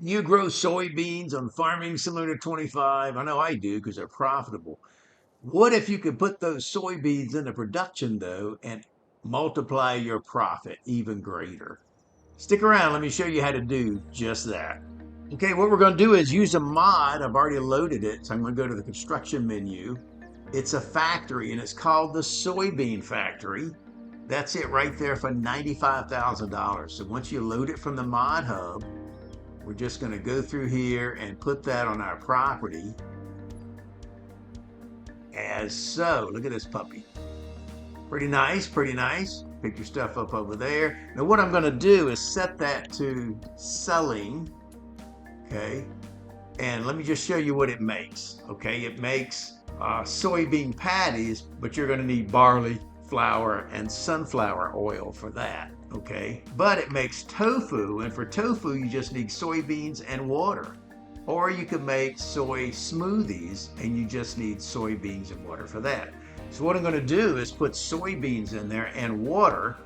You grow soybeans on farming similar to 25. I know I do because they're profitable. What if you could put those soybeans into production though and multiply your profit even greater? Stick around. Let me show you how to do just that. Okay, what we're going to do is use a mod. I've already loaded it. So I'm going to go to the construction menu. It's a factory and it's called the Soybean Factory. That's it right there for $95,000. So once you load it from the mod hub, we're just going to go through here and put that on our property as so. Look at this puppy. Pretty nice, pretty nice. Pick your stuff up over there. Now what I'm going to do is set that to selling. Okay. And let me just show you what it makes. Okay. It makes soybean patties, but you're going to need barley, flour, and sunflower oil for that. Okay. But it makes tofu. And for tofu, you just need soybeans and water. Or you could make soy smoothies and you just need soybeans and water for that. So what I'm going to do is put soybeans in there and water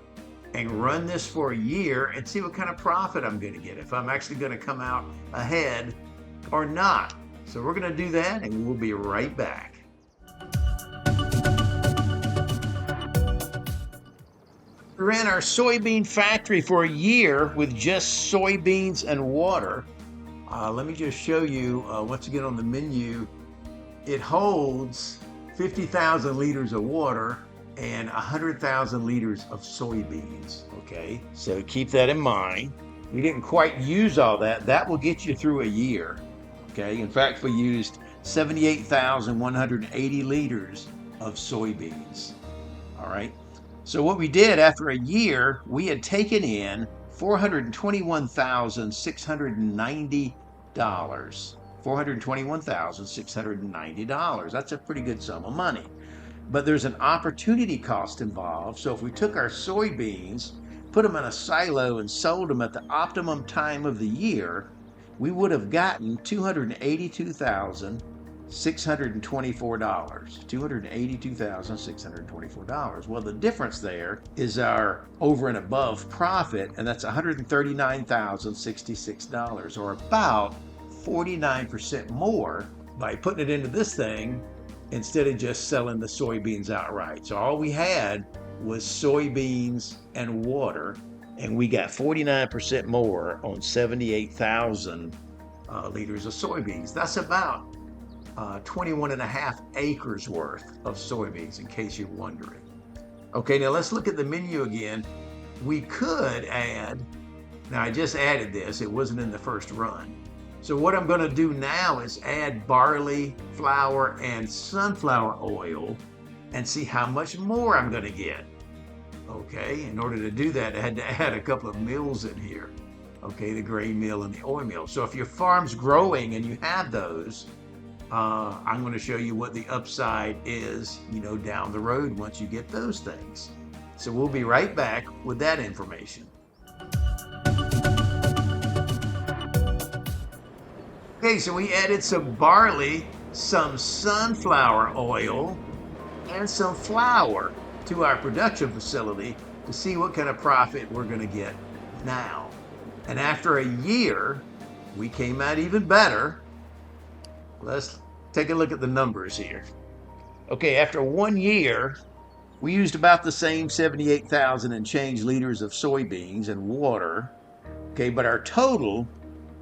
and run this for a year and see what kind of profit I'm going to get, if I'm actually going to come out ahead or not. So we're going to do that and we'll be right back. We ran our soybean factory for a year with just soybeans and water. Let me just show you once again on the menu. It holds 50,000 liters of water and 100,000 liters of soybeans. Okay, so keep that in mind. We didn't quite use all that. That will get you through a year. Okay, in fact, we used 78,180 liters of soybeans. All right, so what we did after a year, we had taken in $421,690. $421,690. That's a pretty good sum of money. But there's an opportunity cost involved. So if we took our soybeans, put them in a silo and sold them at the optimum time of the year, we would have gotten $282,624. $282,624. Well, the difference there is our over and above profit, and that's $139,066, or about 49% more by putting it into this thing instead of just selling the soybeans outright. So all we had was soybeans and water, and we got 49% more on 78,000 liters of soybeans. That's about 21 and a half acres worth of soybeans, in case you're wondering. Okay, now let's look at the menu again. We could add, now I just added this, it wasn't in the first run. So what I'm going to do now is add barley, flour, and sunflower oil and see how much more I'm going to get. Okay, in order to do that, I had to add a couple of mills in here. Okay, the grain mill and the oil mill. So if your farm's growing and you have those, I'm going to show you what the upside is, down the road once you get those things. So we'll be right back with that information. Okay, so we added some barley, some sunflower oil, and some flour to our production facility to see what kind of profit we're going to get now. And after a year, we came out even better. Let's take a look at the numbers here. Okay, after 1 year, we used about the same 78,000 and change liters of soybeans and water. Okay, but our total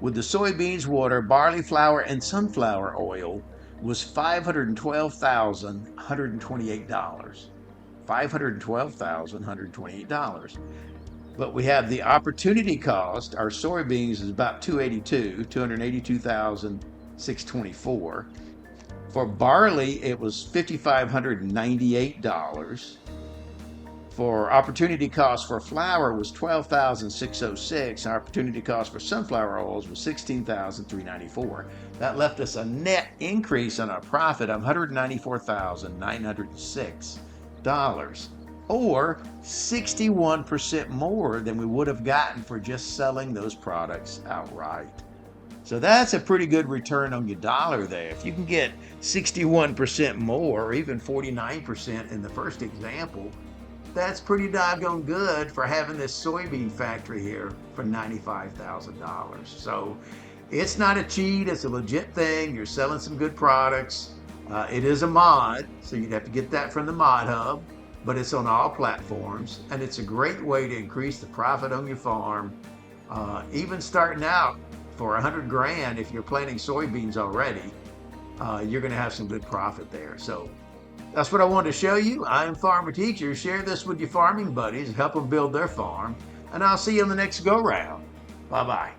with the soybeans, water, barley flour, and sunflower oil was $512,128. $512,128. But we have the opportunity cost. Our soybeans is about $282,624. For barley, it was $5,598. For opportunity cost for flour was $12,606. Our opportunity cost for sunflower oils was $16,394. That left us a net increase on our profit of $194,906, or 61% more than we would have gotten for just selling those products outright. So that's a pretty good return on your dollar there. If you can get 61% more, or even 49% in the first example, that's pretty doggone good for having this soybean factory here for $95,000. So It's not a cheat, it's a legit thing. You're selling some good products. It is a mod, so you'd have to get that from the Mod Hub, but it's on all platforms, and it's a great way to increase the profit on your farm. Even starting out for 100 grand, if you're planting soybeans already, you're going to have some good profit there. So that's what I wanted to show you. I am Farmer Teacher. Share this with your farming buddies, help them build their farm, and I'll see you on the next go round. Bye-bye.